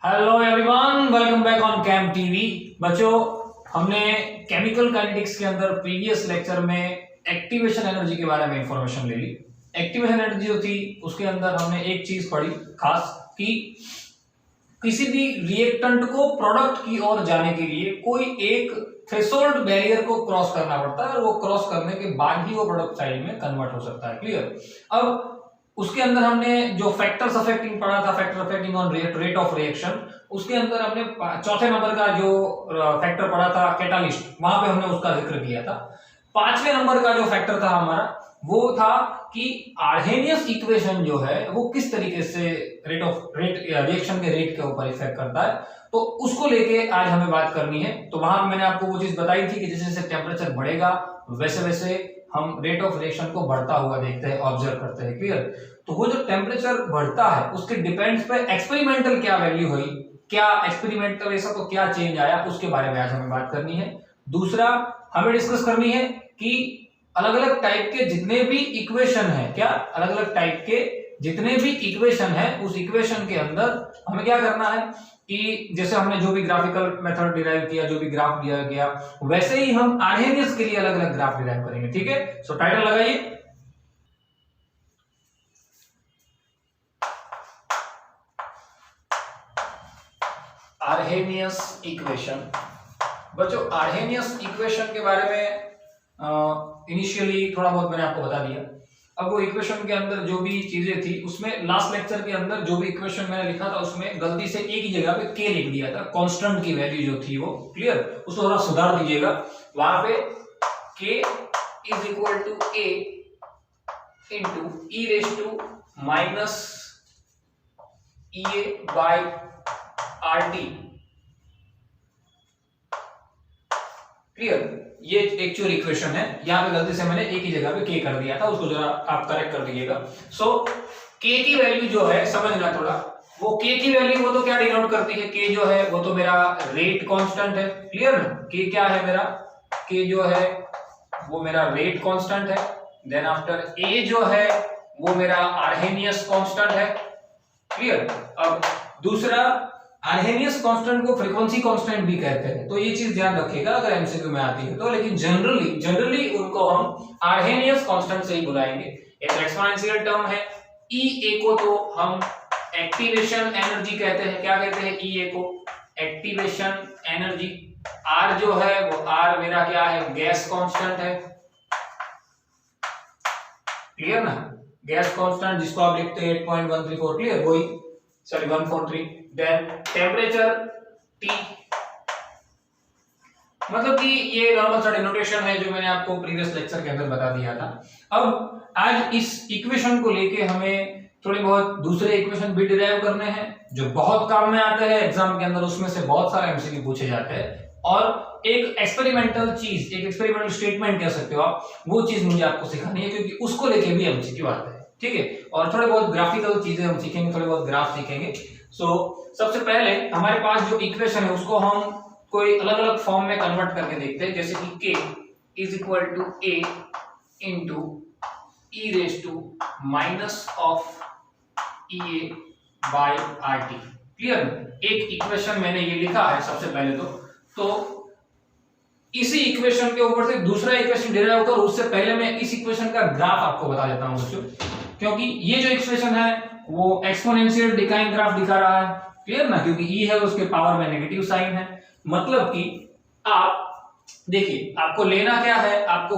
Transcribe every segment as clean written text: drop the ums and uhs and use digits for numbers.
Hello everyone, welcome back on cam TV. बच्चों, हमने chemical kinetics के अंदर प्रीवियस लेक्चर में एक्टिवेशन एनर्जी के बारे में इंफॉर्मेशन ले ली। एक्टिवेशन एनर्जी जो थी उसके अंदर हमने एक चीज पढ़ी खास कि किसी भी रिएक्टेंट को प्रोडक्ट की ओर जाने के लिए कोई एक थ्रेशोल्ड बैरियर को क्रॉस करना पड़ता है और वो क्रॉस करने के बाद ही वो प्रोडक्ट साइड में कन्वर्ट हो सकता है। क्लियर? अब उसके अंदर हमने जो फैक्टर्स अफेक्टिंग पढ़ा था, factor affecting on rate of reaction, उसके अंदर हमने चौथे नंबर का जो फैक्टर पढ़ा था कैटालिस्ट, वहां पे हमने उसका जिक्र किया था। पांचवें नंबर का जो फैक्टर था हमारा वो था कि आर्हेनियस इक्वेशन जो है वो किस तरीके से रेट रिएक्शन के रेट के ऊपर इफेक्ट करता है, तो उसको लेके आज हमें बात करनी है। तो वहां मैंने आपको वो चीज बताई थी कि जैसे जैसे टेम्परेचर बढ़ेगा वैसे वैसे हम रेट ऑफ रिएक्शन को बढ़ता हुआ देखते हैं, ऑब्जर्व करते हैं। क्लियर? तो वो जो टेम्परेचर बढ़ता है उसके डिपेंड्स पे एक्सपेरिमेंटल क्या वैल्यू हुई, क्या एक्सपेरिमेंटल ऐसा तो क्या चेंज आया, उसके बारे में आज हमें बात करनी है। दूसरा हमें डिस्कस करनी है कि अलग अलग टाइप के जितने भी इक्वेशन है, क्या अलग अलग टाइप के जितने भी इक्वेशन है उस इक्वेशन के अंदर हमें क्या करना है कि जैसे हमने जो भी ग्राफिकल मेथड डिराइव किया, जो भी ग्राफ दिया गया, वैसे ही हम आर्हेनियस के लिए अलग अलग ग्राफ डिराइव करेंगे। ठीक है? सो टाइटल लगाइए, आर्हेनियस इक्वेशन। बच्चों, आर्हेनियस इक्वेशन के बारे में इनिशियली थोड़ा बहुत मैंने आपको बता दिया। अब वो इक्वेशन के अंदर जो भी चीजें थी उसमें लास्ट लेक्चर के अंदर जो भी इक्वेशन मैंने लिखा था उसमें गलती से एक ही जगह पे के लिख दिया था, कांस्टेंट की वैल्यू जो थी वो। क्लियर? उसको थोड़ा सुधार दीजिएगा। वहां पे K is equal to A into E raise to minus E A by R T. Clear? ये एक्चुअल इक्वेशन है। यहां पे गलती से मैंने एक ही जगह पे के कर दिया था, उसको जरा आप करेक्ट कर दीजिएगा। सो के की वैल्यू जो है समझना थोड़ा, वो के की वैल्यू वो तो क्या डिनोट करती है, के जो है वो तो मेरा रेट कांस्टेंट है। क्लियर ना? के क्या है मेरा, के जो है वो मेरा रेट कांस्टेंट है। देन आफ्टर ए जो है वो मेरा आर्हेनियस कांस्टेंट है। क्लियर? अब दूसरा, आर्हेनियस कांस्टेंट को फ्रीक्वेंसी कांस्टेंट भी कहते हैं, तो ये चीज ध्यान रखिएगा अगर एमसीक्यू में आती है तो। लेकिन जनरली उनको हम आर्हेनियस कांस्टेंट से ही बुलाएंगे। एक एक्सपोनेंशियल टर्म है। ई ए को तो हम एक्टिवेशन एनर्जी कहते हैं। क्या कहते हैं? ई ए को एक्टिवेशन एनर्जी। आर जो है वो आर मेरा क्या है, गैस कांस्टेंट है। क्लियर ना? गैस कांस्टेंट जिसको आप लिखते हैं 8.134। क्लियर? वही, सॉरी 143। देन टेम्परेचर T, मतलब कि ये नॉर्मल सा डिनोटेशन है जो मैंने आपको प्रीवियस लेक्चर के अंदर बता दिया था। अब आज इस इक्वेशन को लेके हमें थोड़े बहुत दूसरे इक्वेशन भी डिराइव करने हैं जो बहुत काम में आते हैं एग्जाम के अंदर, उसमें से बहुत सारे एमसीक्यू पूछे जाते हैं। और एक एक्सपेरिमेंटल चीज, एक एक्सपेरिमेंटल स्टेटमेंट कह सकते हो आप, वो चीज मुझे आपको सिखानी है क्योंकि उसको लेके भी एमसीक्यू आते हैं। ठीक है? और थोड़े बहुत ग्राफिकल चीजें हम सीखेंगे, थोड़े बहुत ग्राफ सीखेंगे। सो सबसे पहले हमारे पास जो इक्वेशन है उसको हम कोई अलग अलग फॉर्म में कन्वर्ट करके देखते हैं, जैसे कि k is equal to A into E raise to minus of E A by R T. Clear? एक इक्वेशन मैंने ये लिखा है सबसे पहले तो इसी इक्वेशन के ऊपर से दूसरा इक्वेशन डिराइव कर, उससे पहले मैं इस इक्वेशन का ग्राफ आपको बता देता हूं बच्चों, क्योंकि ये जो इक्वेशन है वो एक्सपोनेंशियल डिक्लाइन ग्राफ दिखा रहा है। क्लियर ना? क्योंकि ई है उसके पावर में नेगेटिव साइन है, मतलब कि आप देखिए आपको लेना क्या है, आपको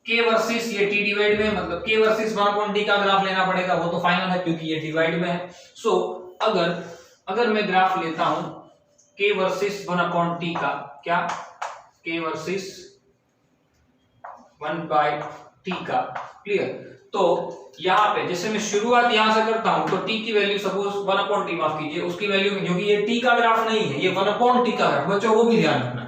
के वर्सेस ये टी डिवाइड में, मतलब के वर्सेस 1/d का ग्राफ लेना पड़ेगा। वो तो फाइनल है क्योंकि ये डिवाइड में है। सो अगर मैं ग्राफ लेता हूं के वर्सेस 1/t का, क्या के वर्सेस 1/t का। क्लियर? तो यहाँ पे जैसे मैं शुरुआत यहां से करता हूं तो t की वैल्यू सपोज 1/t, माफ कीजिए उसकी वैल्यू, क्योंकि ये t का ग्राफ नहीं है, ये 1/t का ग्राफ। बच्चों वो भी ध्यान रखना,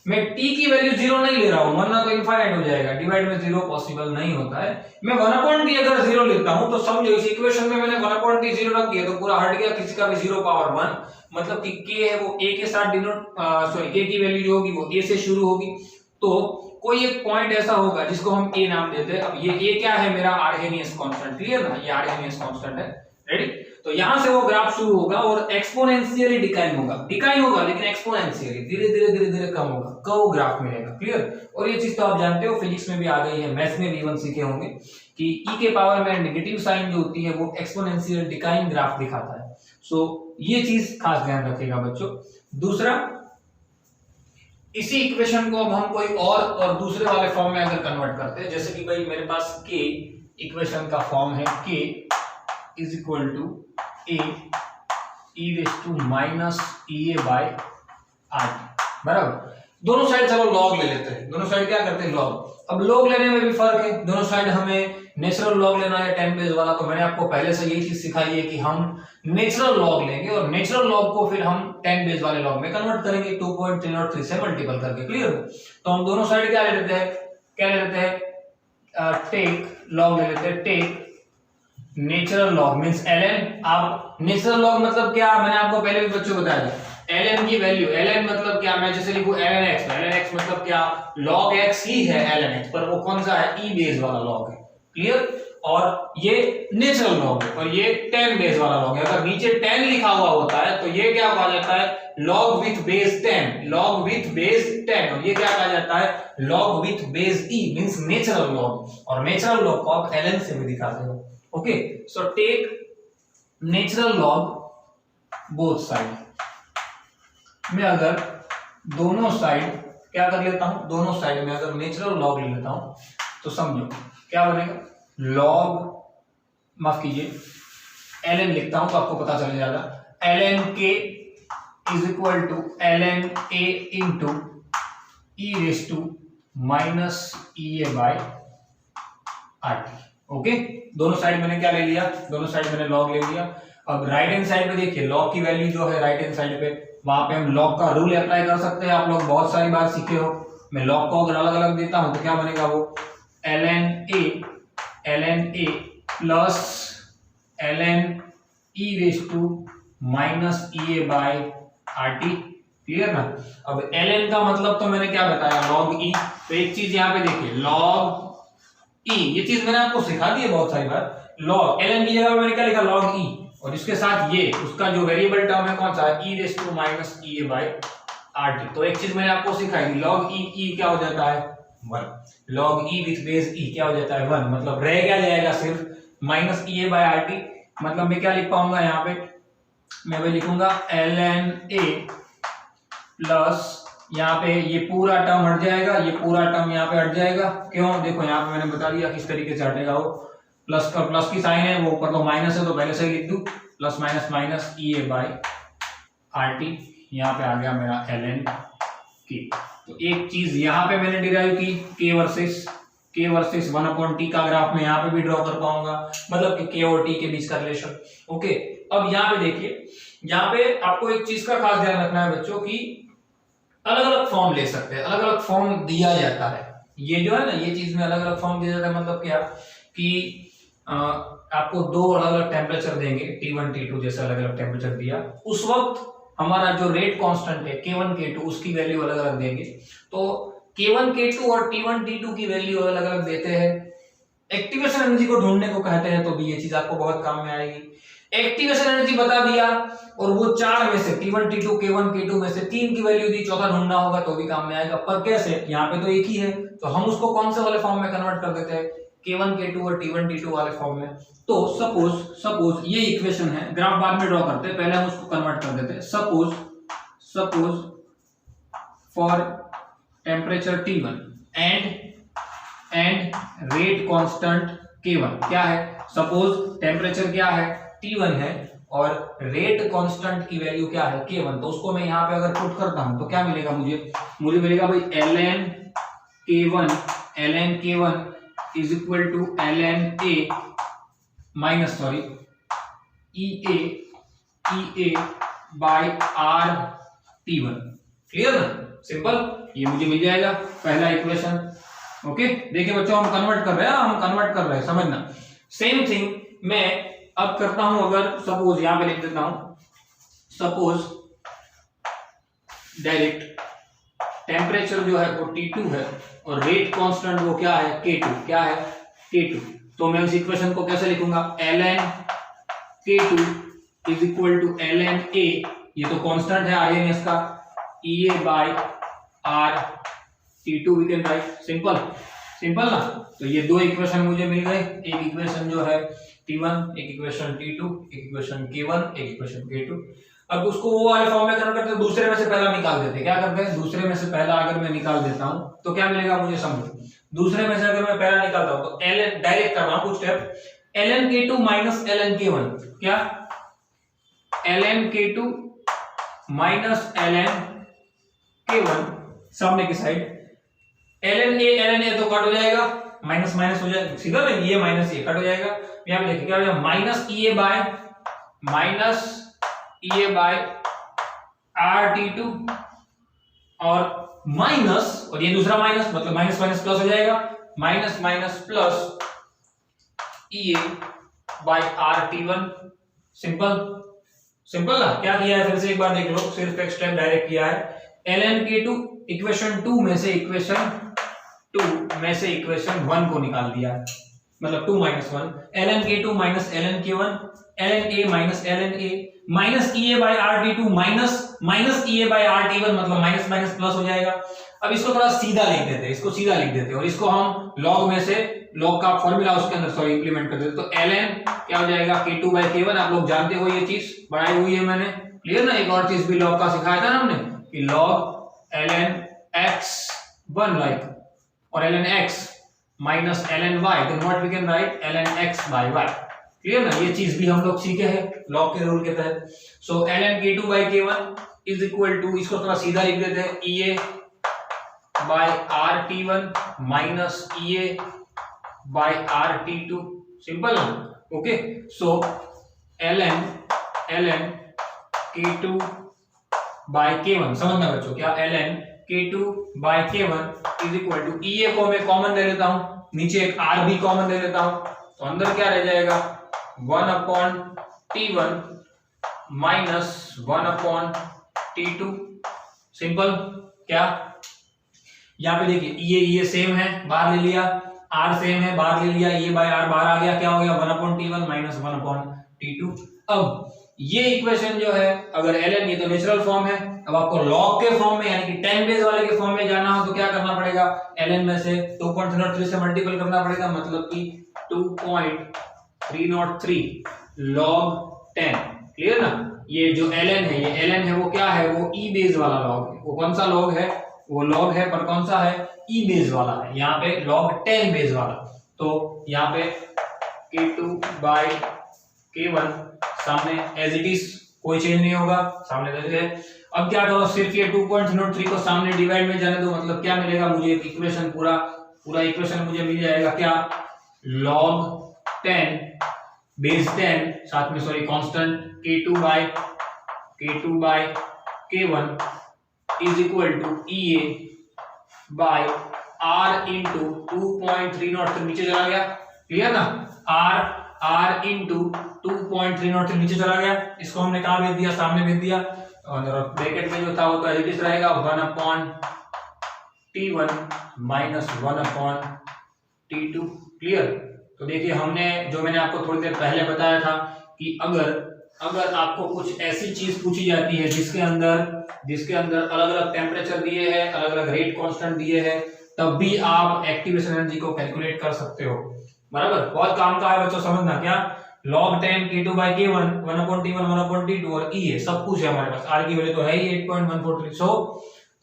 मैं t की वैल्यू 0 नहीं ले रहा हूं वरना तो इनफाइनाइट हो जाएगा, डिवाइड में 0 पॉसिबल नहीं होता है। मैं 1/t अगर 0 लेता हूं तो समझो इस इक्वेशन में मैंने 1/t 0 रख दिया तो पूरा हट गया, किसी का भी 0 पावर 1, मतलब कि k है वो a के साथ डिनोट, सॉरी k की वैल्यू जो होगी वो a से शुरू होगी। तो कोई एक पॉइंट ऐसा होगा जिसको हम ए नाम देते हैं। अब ये ए क्या है, मेरा आर्हेनियस कांस्टेंट। क्लियर ना? ये आर्हेनियस कांस्टेंट है। रेडी? तो यहां से वो ग्राफ शुरू होगा और एक्सपोनेंशियली डिक्लाइन होगा लेकिन एक्सपोनेंशियली धीरे धीरे कम होगा, कर्व ग्राफ मिलेगा। क्लियर? और ये चीज तो आप जानते हो, फिजिक्स में भी आ गई है, मैथ्स में भी इवन सीखे होंगे कि e के पावर में नेगेटिव साइन जो होती है वो एक्सपोनेंशियल डिक्लाइन ग्राफ दिखाता है। सो ये चीज खास ध्यान रखिएगा बच्चों। दूसरा, इसी इक्वेशन को अब हम कोई और दूसरे वाले फॉर्म में अगर कन्वर्ट करते हैं, जैसे कि भाई मेरे पास k इक्वेशन का फॉर्म है k is equal to a e raise to minus ea by rt, बराबर। दोनों साइड चलो लॉग ले लेते हैं, दोनों साइड क्या करते हैं लॉग। अब लॉग लेने में भी फर्क है, दोनों साइड हमें नेचुरल लॉग लेना है 10 बेस वाला, तो मैंने आपको पहले से यही चीज सिखाई है कि हम नेचुरल लॉग लेंगे और नेचुरल लॉग को फिर हम 10 बेस वाले लॉग में कन्वर्ट करेंगे 2.303 से मल्टीपल करके। क्लियर? तो हम दोनों साइड क्या ले लेते हैं, टेक लॉग ले लेते हैं, take natural log means ln। आप नेचुरल लॉग मतलब क्या, मैंने आपको पहले भी बच्चों बताया था, ln की वैल्यू, ln मतलब क्या, मैं जैसे लिखूं ln x मतलब क्या, log x ही है ln x, पर वो कौन सा है, e बेस वाला लॉग है। क्लियर? और ये नेचुरल लॉग है और ये 10 बेस वाला लॉग है। अगर नीचे 10 लिखा हुआ होता है तो ये क्या कहा जाता है, log with base 10, log with base 10, और ये क्या कहा जाता है, log with base e means natural log. और नेचुरल लॉग को आप ln से भी दिखाते हो। Okay, so take natural log both side में, अगर दोनों साइड क्या कर लेता हूं, दोनों साइड में अगर नेचुरल लॉग ले लेता हूं तो समझो क्या बनेगा, लॉग, माफ कीजिए ln लिखता हूं तो आपको पता चल जाएगा, ln k is equal to ln a into e raise to minus ea by rt। Okay, दोनों साइड मैंने क्या ले लिया, दोनों साइड मैंने लॉग ले लिया। अब राइट हैंड साइड पे देखिए, लॉग की वैल्यू जो है राइट हैंड साइड पे, वहां पे हम लॉग का रूल अप्लाई कर सकते हैं, आप लोग बहुत सारी बार सीखे हो। मैं लॉग को अगर अलग अलग देता हूं तो क्या बनेगा, वो ln a plus ln e raise to minus ea by rt। Clear ना? अब ln का मतलब तो मैंने क्या बताया, log e। तो एक चीज यहाँ पे देखिए, log e, ये चीज मैंने आपको सिखा दी है बहुत सारी बार। log ln की जगह मैंने क्या लिखा, log e, और इसके साथ ये उसका जो वेरिएबल टर्म है कौन सा है, e raise to minus ea by rt। तो एक चीज मैंने आपको सिखाई थी, log e क्या हो जाता है 1, log e with base e क्या हो जाता है 1, मतलब रह क्या जाएगा सिर्फ माइनस ea बाय rt। मतलब मैं क्या लिख पाऊंगा यहाँ पे, मैं वही लिखूंगा ln a प्लस यहाँ पे ये पूरा टर्म हट जाएगा, ये पूरा टर्म यहाँ पे हट जाएगा। क्यों? देखो यहाँ पे मैंने बता दिया किस तरीके से हटेगा, वो प्लस का प्लस की साइन है, वो ऊपर तो माइनस है तो पहले से ही लिख दूं, plus minus minus ea by rt। यहाँ पे आ गया मेरा ln k। तो एक चीज यहाँ पे मैंने डिराइव की, k वर्सेस 1/t का ग्राफ में यहाँ पे भी ड्रॉ कर पाऊंगा, मतलब कि k और t के बीच का रिलेशन। ओके, अब यहाँ पे देखिए, यहाँ पे आपको एक चीज का खास ध्यान रखना है बच्चों की, अलग अलग फॉर्म ले सकते हैं, अलग अलग फॉर्म दिया जाता है। ये जो है ना, ये चीज में अलग अलग फॉर्म दिया जाता है, मतलब क्या कि आपको दो अलग अलग टेम्परेचर देंगे, T1 T2 जैसे अलग अलग टेम्परेचर दिया, उस वक्त हमारा जो रेट कांस्टेंट है K1 K2 उसकी वैल्यू अलग अलग देंगे। तो K1 K2 और T1 T2 की वैल्यू अलग अलग देते हैं। एक्टिवेशन एनर्जी को ढूंढने को कहते हैं, तो भी ये चीज आपको बहुत काम में आएगी। एक्टिवेशन एनर्जी बता दिया और वो चार में से T1 T2 K1 K2 में से 3 की वैल्यू दी, चौथा ढूंढना होगा तो भी काम में आएगा। पर कैसे, यहाँ पे तो एक ही है, तो हम उसको कौन से वाले फॉर्म में कन्वर्ट कर देते हैं, K1 K2 और T1 T2 वाले फॉर्म में। तो सपोज ये इक्वेशन है, ग्राफ बाद में ड्रॉ करते हैं, पहले हम उसको कन्वर्ट कर देते हैं। Suppose for temperature T1 and rate constant K1 क्या है, सपोज टेम्परेचर क्या है T1 है और रेट कांस्टेंट की वैल्यू क्या है K1, तो उसको मैं यहाँ पे अगर पुट करता हूं तो क्या मिलेगा मुझे मिलेगा भाई ln K1 is equal to ln A minus EA by R T1। Clear ना, सिंपल, ये मुझे मिल जाएगा पहला इक्वेशन। ओके, देखिए बच्चों हम कन्वर्ट कर रहे हैं, समझना। सेम थिंग मैं अब करता हूं, अगर सपोज यहां पे लिख देता हूं, सपोज डायरेक्ट टेम्परेचर जो है वो T2 है और रेट कांस्टेंट वो क्या है K2, तो मैं उस इक्वेशन को कैसे लिखूंगा, ln K2 is equal to ln a, ये तो कांस्टेंट है RMS का, EA by R T2 we can write, simple simple ना। तो ये दो इक्वेशन मुझे मिल गए, एक इक्वेशन जो है T1, एक इक्वेशन T2, एक इक्वेशन K1, एक इक्वेशन K2। अब उसको वो वाले फॉर्म में कन्वर्ट करते हैं, दूसरे में से पहला निकाल देते हैं। क्या करते हैं, दूसरे में से पहला अगर मैं निकाल देता हूं तो क्या मिलेगा मुझे समझो। दूसरे में से अगर मैं पहला निकालता हूं तो ln, डायरेक्ट कर रहा हूं कुछ step, ln K2 minus ln K1, क्या ln K2 minus ln K1 सामने की साइड, ln A तो कट हो जाएगा, माइनस माइनस हो जाएगा सीधा ना, ये माइनस ये कट हो जाएगा। यहां पे देखिए क्या हो जाएगा, माइनस EA बाय RT2 और माइनस, और ये दूसरा माइनस मतलब माइनस माइनस प्लस हो जाएगा, minus minus plus EA by RT1। Simple simple ना। क्या किया है फिर से एक बार देख लो, सिर्फ एक स्टेप डायरेक्ट किया है, ln K2 इक्वेशन 2 में से इक्वेशन 1 को निकाल दिया, मतलब 2 minus 1, ln K2 minus ln K1, ln A minus ln A, minus EA by RT2 minus EA by RT1, मतलब माइनस माइनस प्लस हो जाएगा। अब इसको थोड़ा सीधा लिख देते हैं, इसको सीधा लिख देते हैं और इसको हम लॉग में से, लॉग का फॉर्मूला उसके अंदर सॉरी इंप्लीमेंट कर देते। तो ln क्या हो जाएगा, K2 बाय K1, आप लोग जानते हो ये चीज बढ़ाई हुई है मैंने, क्लियर ना। एक और चीज भी लॉग का सिखाया था ना हमने कि log ln x1 लाइक, और ln x minus ln y, then what we can write ln x by y, clear ना। ये चीज भी हम लोग सीखे हैं लॉग के रूल के तहत। So ln K2 by K1 is equal to, इसको थोड़ा सीधा लिख देते हैं, EA by RT1 minus EA by RT2, simple ना। Okay, so ln K2 by K1, समझना बच्चों क्या, ln K2 by K1 is equal to, EA को मैं कॉमन ले लेता हूं, नीचे एक R भी कॉमन ले लेता हूं, तो अंदर क्या रह जाएगा, 1 upon T1 minus 1 upon T2, simple. क्या यहाँ पे देखिए ये सेम है, बाहर ले लिया, R सेम है, बाहर ले लिया, ये बाय R बाहर आ गया, क्या हो गया, 1 upon T1 minus 1 upon T2। अब ये इक्वेशन जो है, अगर ln, ये तो नेचुरल फॉर्म है, अब आपको लॉग के फॉर्म में यानी कि 10 बेस वाले के फॉर्म में जाना हो तो क्या करना पड़ेगा, ln में से 2.303 से मल्टीपल करना पड़ेगा, मतलब कि 2.303 log 10, क्लियर ना। ये जो ln है, ये ln है वो क्या है, वो e बेस वाला log है। वो कौन सा log है, वो log है पर कौन सा है, e बेस वाला है, यहाँ पे log 10 बेस वाला। तो यहाँ पे K2 by K1 सामने एज इट इज, कोई चेंज नहीं होगा, सामने देखिए। अब क्या करो, सिर्फ ये 2.03 को सामने डिवाइड में जाने दो, मतलब क्या मिलेगा मुझे, एक इक्वेशन पूरा इक्वेशन मुझे मिल जाएगा, क्या, log 10 बेस 10 साथ में sorry constant K2 by K1 is equal to EA by R into 2.303 नीचे चला गया, क्लियर ना, R इंटू 2.303 नीचे चला गया, इसको हमने कहाँ भेज दिया, सामने भेज दिया, और ब्रैकेट में जो था वो तो एज इट इज रहेगा, 1 upon T1 minus 1 upon T2, clear. तो देखिए हमने, जो मैंने आपको थोड़ी देर पहले बताया था कि अगर आपको कुछ ऐसी चीज पूछी जाती है जिसके अंदर अलग अलग टेम्परेचर दिए हैं, अलग अलग रेट कांस्टेंट दिए हैं, तब भी आप एक्टिवेशन एनर्जी को कैलकुलेट कर सकते हो, बराबर। बहुत काम का है बच्चों, समझना क्या, log 10 K2 by K1 1 upon T1 1 upon T2 और EA सब कुछ है हमारे पास, R की वैल्यू तो है ही 8.143। सो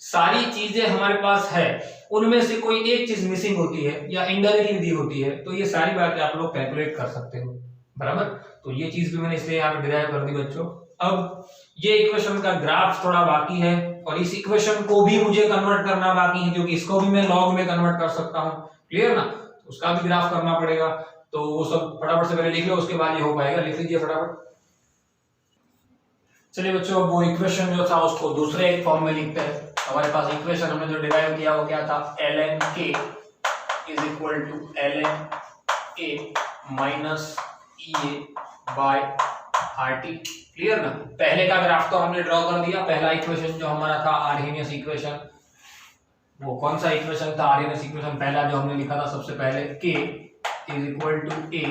सारी चीजें हमारे पास है, उनमें से कोई एक चीज मिसिंग होती है या इनडायरेक्टली दी होती है, तो ये सारी बातें आप लोग कैलकुलेट कर सकते हो, बराबर। तो ये चीज भी मैंने इसलिए यहाँ पे डिराइव कर दी बच्चों। अब ये इक्वेशन का ग्राफ थोड़ा बाकी है, और इस इक्वेशन को भी मुझे कन्वर्ट करना बाकी है, क्योंकि इसको भी मैं लॉग में कन्वर्ट कर सकता हूँ, क्लियर ना। उसका भी ग्राफ करना पड़ेगा, तो वो सब फटाफट से पहले लिख लो, उसके बाद ये हो पाएगा, लिख लीजिए फटाफट। चलिए बच्चों, वो इक्वेशन जो था उसको दूसरे एक फॉर्म में लिखते हैं। हमारे पास इक्वेशन हमने जो डिराइव किया वो क्या था, ln k is equal to ln a minus EA by RT, clear ना। पहले का ग्राफ तो हमने ड्रॉ कर दिया, पहला इक्वेशन जो हमारा था आर्हेनियस इक्वेशन, वो कौन सा इक्वेशन था, आर्हेनियस इक्वेशन पहला जो हमने लिखा था सबसे पहले, k is equal to a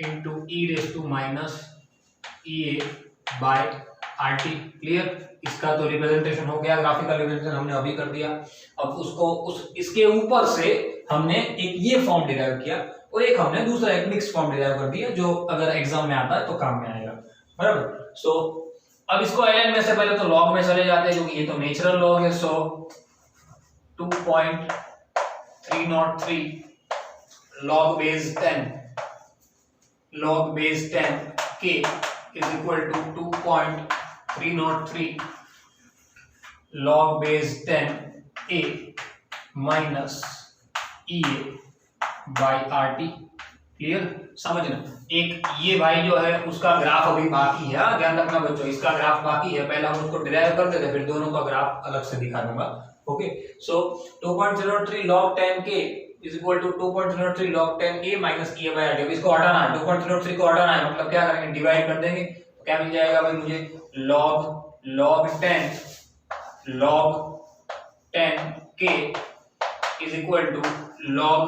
into e raise to minus EA by R T. Clear, इसका तो रिप्रेजेंटेशन हो गया, ग्राफिकल रिप्रेजेंटेशन हमने अभी कर दिया। अब उसको इसके ऊपर से हमने एक ये फॉर्म डिराइव किया और एक हमने दूसरा एक मिक्स फॉर्म डिराइव कर दिया, जो अगर एग्जाम में आता है तो काम में आएगा, बराबर। सो अब इसको ln में से पहले तो लॉग में चले जाते हैं, क्योंकि ये तो नेचुरल लॉग है। सो 2.303 log base 10 k is equal to 2.303 log base 10 a minus EA by RT। Clear, समझना। एक ये भाई जो है उसका ग्राफ अभी बाकी है, ध्यान रखना बच्चों, इसका ग्राफ बाकी है। पहले हम उसको डिराइव करते थे, फिर दोनों का ग्राफ अलग से दिखा दूंगा। Okay, so 2.03 log 10 k is equal to 2.03 log 10 a minus EA by RT। अब इसको हटाना है, 2.03 को हटाना है, मतलब क्या करेंगे, डिवाइड कर देंगे। तो क्या मिल जाएगा भाई मुझे, log 10 k is equal to log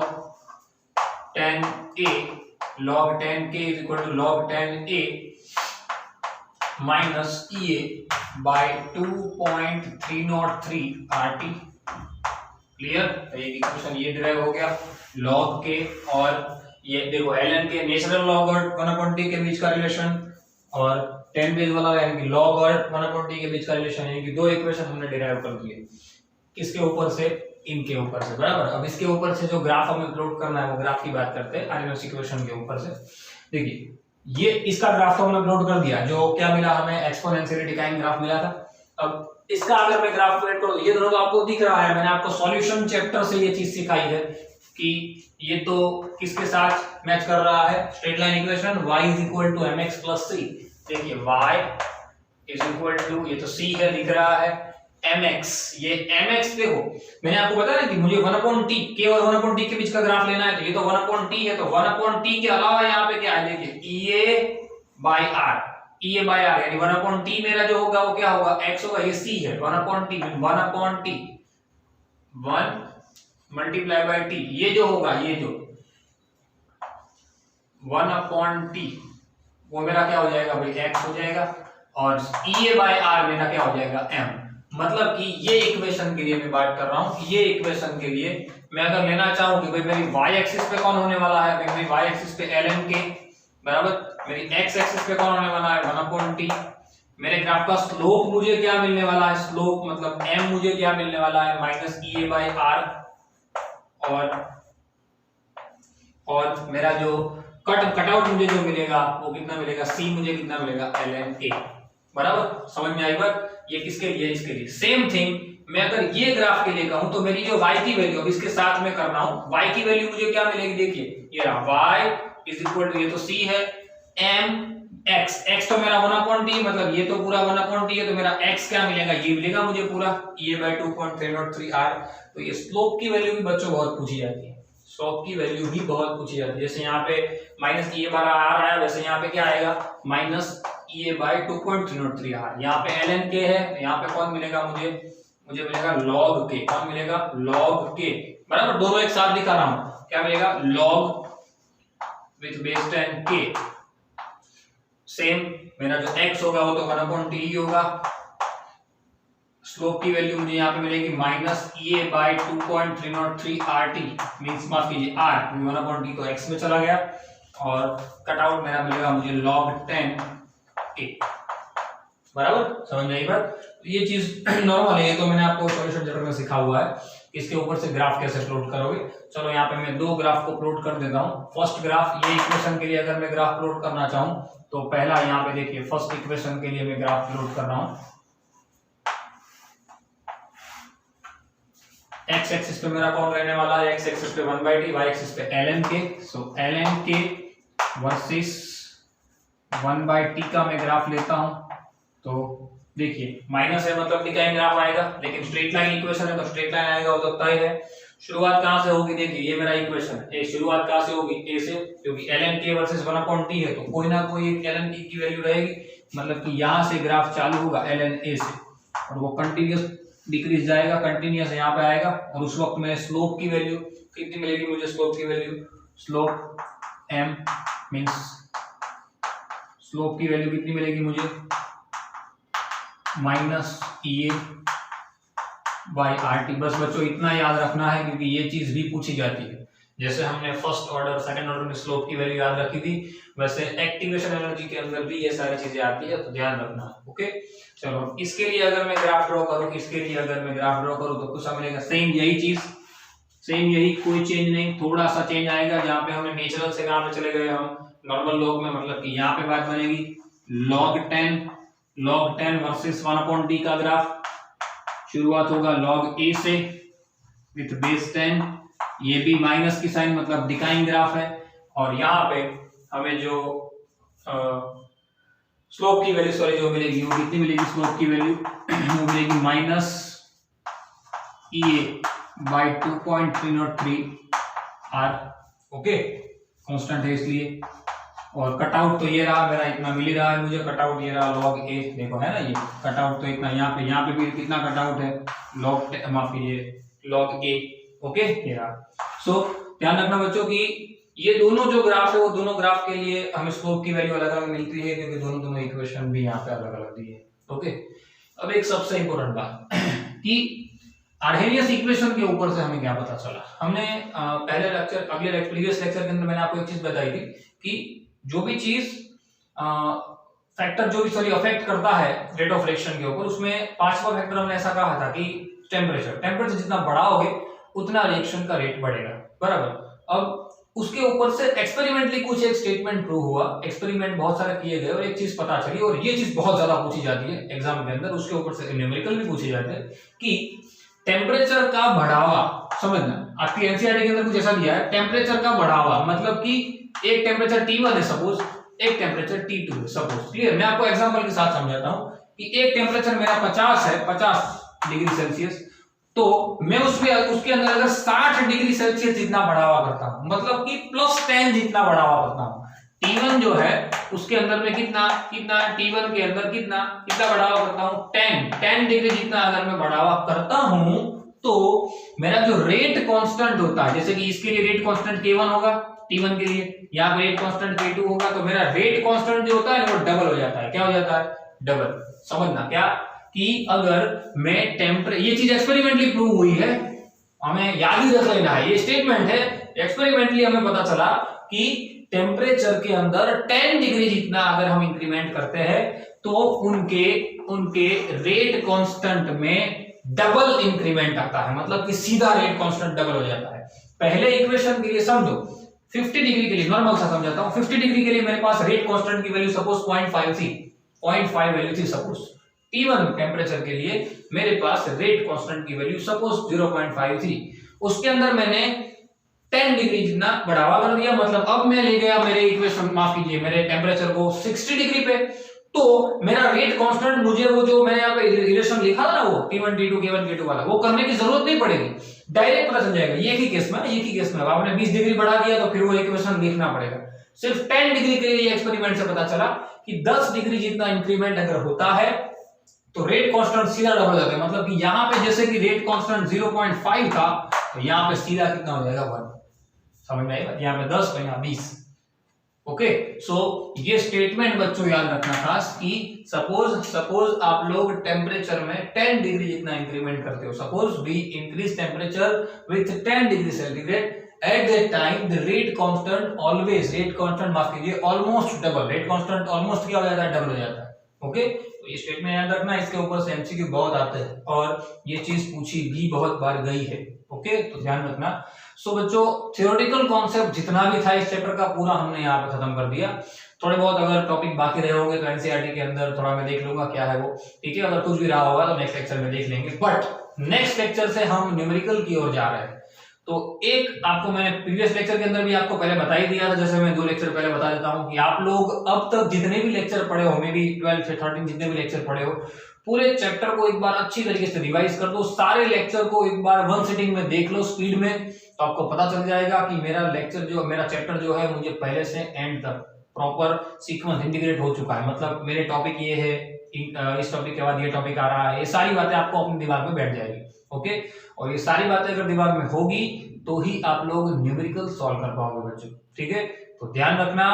10 a log 10 k is equal to log 10 a minus EA by 2.303 RT। Clear, एक इक्वेशन ये डिराइव हो गया log के, और ये देखो ln के नेचुरल log और 1/t के बीच का रिलेशन, और 10 बेस वाला यानी कि log और 1/t के बीच का रिलेशन, यानी कि दो इक्वेशन हमने डिराइव कर दिए। किसके ऊपर से, इनके ऊपर से, बराबर। अब इसके ऊपर से जो ग्राफ हमें प्लॉट करना है वो ग्राफ की बात करते हैं, आर्डिनल इक्वेशन के ऊपर से। देखिए ये इसका ग्राफ तो हमने प्लॉट कर दिया, जो क्या मिला हमें, एक्सपोनेंशियली डिक्लाइनिंग ग्राफ मिला था। अब इसका अगर मैं ग्राफ प्लॉट करूं, ये दोनों तो आपको दिख रहा है, मैंने आपको सॉल्यूशन चैप्टर से ये चीज सिखाई है कि ये तो किसके साथ मैच कर रहा है, straight line equation y is equal to mx plus c। देखिए y is equal to, ये तो c है दिख रहा है, mx, ये mx देखो मैंने आपको बताया ना कि मुझे 1/t k और 1/t के बीच का ग्राफ लेना है, तो ये तो 1/t है, तो 1/t के अलावा यहाँ पे क्या है, देखिए EA by r यानी 1/t मेरा जो होगा वो क्या होगा, x होगा, ये c है, 1/t 1 मल्टीप्लाई बाय t, ये जो होगा, ये जो 1/t वो मेरा क्या हो जाएगा भाई, x हो जाएगा, और EA by r मेरा क्या हो जाएगा, m। मतलब कि ये इक्वेशन के लिए मैं बात कर रहा हूं, ये इक्वेशन के लिए मैं अगर लेना चाहूं कि भाई मेरी y एक्सिस पे कौन होने वाला है, मेरी y एक्सिस पे ln के, बराबर, मेरी x एक्सिस पे कौन होने वाला है, 1/t। मेरे ग्राफ का स्लोप मुझे क्या मिलने वाला है, स्लोप मतलब m मुझे क्या मिलने वाला है, माइनस EA by r, और मेरा जो कटआउट मुझे जो मिलेगा वो कितना मिलेगा, c मुझे कितना मिलेगा, ln a। बराबर, समझ में आई बात। ये किसके लिए, इसके लिए। सेम थिंग मैं अगर ये ग्राफ के लिए कहूं, तो मेरी जो y की वैल्यू, अब इसके साथ में कर रहा हूं, y की वैल्यू मुझे क्या मिलेगी, देखिए ये रहा y इज इक्वल टू, ये तो c है, m x तो मेरा 1/t, मतलब ये तो पूरा 1/t है, तो मेरा x क्या मिलेगा, ये मिलेगा मुझे पूरा EA by 2.303 r। तो ये स्लोप की वैल्यू भी बच्चों बहुत पूछी जाती है, स्लोप की वैल्यू भी बहुत पूछी जाती है। जैसे यहाँ पे माइनस EA by r आया, वैसे यहाँ पे क्या आएगा, माइनस EA by 2.303 r। यहाँ पे ln k है, तो यहाँ पे कौन मिलेगा मुझे मिलेगा log k। कौन मिलेगा, log k, बराबर, दोनों एक साथ दिखा रहा हूं, क्या मिलेगा, log with base 10 k। Same मेरा जो x होगा वो तो 1/t ही होगा। स्लोप की वैल्यू मुझे यहाँ पे मिलेगी minus EA by 2.303 RT, means माफ कीजिए r, 1/t तो x में चला गया, और कटआउट मेरा मिलेगा मुझे log 10 a। बराबर, समझ में आई बात। ये चीज नॉर्मल है, ये तो मैंने आपको सॉल्यूशन चैप्टर में सिखा हुआ है, इसके ऊपर से ग्राफ कैसे प्लॉट करोगे। चलो यहाँ पे मैं दो ग्राफ को प्लॉट कर देता हूँ। फर्स्ट ग्राफ, ये इक्वेशन के लिए अगर मैं ग्राफ प्लॉट करना चाहूँ, तो पहला यहाँ पे देखिए, फर्स्ट इक्वेशन के लिए मैं ग्राफ प्लॉट कर रहा हूँ। x एक्सिस पे मेरा कौन रहने वाला है, x एक्सिस पे 1/t, y एक्सिस पे ln k। सो ln k वर्सेस 1/t का मैं ग्राफ लेता हूं, तो देखिए माइनस है मतलब डिक्लाइन ग्राफ आएगा, लेकिन स्ट्रेट लाइन इक्वेशन है तो स्ट्रेट लाइन आएगा, वो तो तय है। शुरुआत कहां से होगी, देखिए ये मेरा इक्वेशन है, शुरुआत कहां से होगी, a से, क्योंकि ln k वर्सेस 1/t है, तो कोई ना कोई ln k की वैल्यू रहेगी, मतलब कि यहां से ग्राफ चालू होगा ln a से, और वो कंटीन्यूअस डिक्रीज जाएगा, कंटीन्यूअस यहाँ पे आएगा, और उस वक्त में स्लोप की वैल्यू कितनी मिलेगी मुझे, स्लोप की value, slope m means slope की वैल्यू कितनी मिलेगी मुझे, माइनस EA बाई RT। बस बच्चों इतना याद रखना है क्योंकि ये चीज भी पूछी जाती है। जैसे हमने फर्स्ट ऑर्डर सेकंड ऑर्डर में स्लोप की वैल्यू याद रखी थी, वैसे एक्टिवेशन एनर्जी के अंदर भी ये सारी चीजें आती है, तो ध्यान रखना। ओके चलो, इसके लिए अगर मैं ग्राफ ड्रॉ करूं, इसके लिए अगर मैं ग्राफ ड्रॉ करूं तो कुछ मिलेगा सेम यही चीज, सेम यही, कोई चेंज नहीं, थोड़ा सा चेंज आएगा। जहां पे हमने नेचुरल से कहां पे चले गए हम नॉर्मल लॉग में, मतलब कि यहाँ पे बात बनेगी log 10 वर्सेस 1/d का ग्राफ। शुरुआत होगा log a से विथ बेस 10, ये भी माइनस की साइन मतलब डिक्लाइन ग्राफ है। और यहाँ पे हमें जो स्लोप की वैल्यू सॉरी जो मिलेगी वो कितनी मिलेगी, स्लोप की वैल्यू वो मिलेगी minus EA by 2.303 R। Okay constant है इसलिए। और कटआउट तो ये रहा मेरा, इतना मिल ही रहा है मुझे, कटआउट ये रहा log a, देखो है ना ये कटआउट तो इतना, यहाँ पे भी कितना कटआउट है log माफ कीजिए log a। ओके ये रहा। सो ध्यान रखना बच्चों कि ये दोनों जो ग्राफ है वो दोनों ग्राफ के लिए हमें स्लोप की वैल्यू अलग अलग मिलती है क्योंकि दोनों इक्वेशन भी यहाँ पे अलग अलग दी है। ओके अब एक सबसे इंपॉर्टेंट बात कि आर्हेनियस इक्वेशन के ऊपर से हमें क्या पता चला। हमने पहले लेक्चर प्रीवियस लेक्चर के अंदर मैंने आपको एक चीज बताई थी कि जो भी चीज फैक्टर जो भी सॉरी अफेक्ट करता है रेट ऑफ रिएक्शन के ऊपर, उसमें पांचवा फैक्टर हमने ऐसा कहा था कि टेम्परेचर जितना बढ़ाओगे उतना रिएक्शन का रेट बढ़ेगा, बराबर। अब उसके ऊपर से एक्सपेरिमेंटली कुछ एक स्टेटमेंट प्रूव हुआ, एक्सपेरिमेंट बहुत सारे किए गए और एक चीज पता चली, और ये चीज बहुत ज्यादा पूछी जाती है एग्जाम के अंदर, उसके ऊपर से न्यूमेरिकल भी पूछे जाते हैं कि टेम्परेचर का बढ़ावा, समझना आपकी एनसीईआरटी के अंदर कुछ ऐसा दिया है, टेम्परेचर का बढ़ावा मतलब कि एक टेम्परेचर T1 है सपोज, एक टेम्परेचर T2 है सपोज। क्लियर, मैं आपको एग्जांपल के साथ समझाता हूं कि एक टेम्परेचर मेरा 50 है, 50 डिग्री सेल्सियस, तो मैं उसके अंदर अगर 60 डिग्री सेल्सियस जितना बढ़ावा करता हूं, मतलब कि +10 जितना बढ़ावा करता हूं, T1 जो है उसके अंदर में कितना T1 के अंदर कितना बढ़ावा करता हूं 10 डिग्री जितना अगर मैं बढ़ावा करता हूं तो मेरा जो रेट कांस्टेंट होता है, जैसे कि इसके लिए रेट कांस्टेंट K1 होगा T1 के लिए, यहाँ पे रेट कांस्टेंट K2 होगा, तो मेरा रेट कांस्टेंट जो होता है वो डबल हो जाता है। क्या हो जाता है? डबल। समझना क्या कि अगर मैं ये चीज एक्सपेरिमेंटली प्रूव हुई है, हमें याद ही रख लेना है, ये स्टेटमेंट है, एक्सपेरिमेंटली हमें पता चला कि टेम्परेचर के अंदर 10 डिग्री जितना अगर हम इंक्रीमेंट करते हैं तो उनके रेट कांस्टेंट में डबल इंक्रीमेंट आता है, मतलब कि सीधा रेट कांस्टेंट डबल हो जाता है। पहले इक्वेशन के लिए समझो, 50 डिग्री के लिए नॉर्मल सा समझाता हूं, 50 डिग्री के लिए मेरे पास रेट कांस्टेंट की वैल्यू सपोज 0.5 थी, 0.5 वैल्यू थी सपोज। T1 टेम्परेचर के लिए मेरे पास रेट कांस्टेंट की वैल्यू सपोज 0.5 थी, उसके अंदर मैंने 10 डिग्री जितना बढ़ावा कर दिया, मतलब अब मैं ले गया मेरे इक्वेशन, माफ कीजिए मेरे टेम्परेचर को 60 डिग्री पे, तो मेरा रेट कांस्टेंट मुझे वो जो मैंने यहाँ पे रिलेशन लिखा था ना वो T1 T2 K1 K2 वाला, वो करने की जरूरत नहीं पड़ेगी, डायरेक्ट पता चल जाएगा। ये ही केस में आपने 20 डिग्री बढ़ा दिया तो फिर वो इक्वेशन लिखना पड़ेगा। सिर्फ 10 डिग्री के लिए एक्सपेरिमेंट से पता चला कि 10 डिग्री जितना इंक्रीमेंट अगर होता है तो रेट कांस्टेंट सीधा डबल हो जाता है, मतलब कि यहाँ पे जैसे कि रेट कांस्टेंट 0.5 था तो यहाँ पे सीधा कितना हो जाएगा 1। समझ में आएगा? यहाँ पे 10 तो यहाँ 20। ओके सो ये स्टेटमेंट बच्चों याद रखना खास कि सपोज आप लोग टेम्परेचर में 10 डिग्री जितना इंक्रीमेंट करते हो, suppose we increase temperature with 10 degree centigrade, at that time the rate constant माफ कीजिए almost double, rate constant almost क्या हो जाता है? डबल हो जाता है। ओके तो ये स्टेटमेंट याद रखना, इसके ऊपर से एमसीक्यू बहुत आते हैं और ये चीज पूछी भी बहुत बार गई है। ओके तो ध्यान रखना। सो बच्चों थ्योरेटिकल कॉन्सेप्ट जितना भी था इस चैप्टर का पूरा हमने यहाँ पे खत्म कर दिया। थोड़े बहुत अगर टॉपिक बाकी रहे होंगे तो एनसीईआरटी के अंदर थोड़ा मैं देख लूंगा क्या है वो, ठीक है। अगर कुछ भी रहा होगा तो नेक्स्ट लेक्चर में देख लेंगे, बट नेक्स्ट लेक्चर से हम न्यूमेरिकल की ओर जा रहे हैं। तो एक आपको मैंने प्रीवियस लेक्चर के अंदर भी आपको पहले बता ही दिया था, जैसे मैं 2 लेक्चर पहले बता देता हूं कि आप लोग अब तक जितने भी लेक्चर पढ़े हो, मे बी 12 से 13 जितने भी लेक्चर पढ़े हो, पूरे चैप्टर को एक बार अच्छी तरीके से रिवाइज कर दो, सारे लेक्चर को एक बार 1 सिटिंग में देख लो स्पीड में, तो आपको पता चल जाएगा कि मेरा चैप्टर जो है मुझे पहले से एंड तक प्रॉपर सीक्वेंस इंटीग्रेट हो चुका है। मतलब मेरे टॉपिक ये है, इस टॉपिक के बाद ये टॉपिक आ रहा है, ये सारी बातें आपको अपने दिमाग में बैठ जाएगी। ओके और ये सारी बातें अगर दिमाग में होगी तो ही आप लोग न्यूमेरिकल सॉल्व कर पाओगे बच्चों, ठीक है। तो ध्यान रखना,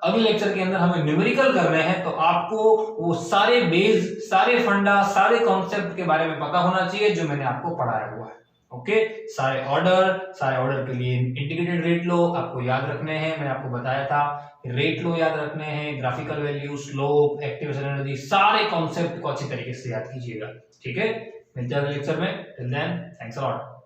अगले लेक्चर के अंदर हमें न्यूमेरिकल करने हैं, तो आपको वो सारे बेस, सारे फंडा, सारे कॉन्सेप्ट के बारे में पता होना चाहिए जो मैंने आपको पढ़ाया हुआ है। ओके, सारे ऑर्डर के लिए इंटीग्रेटेड रेट लो आपको याद रखने हैं, मैंने आपको बताया था रेट लो याद रखने हैं, graphical value, slope, activation energy, सारे कॉन्सेप्ट को अच्छी तरीके से याद कीजिएगा। ठीक है, मिलते हैं अगले लेक्चर में। Till then, thanks a lot.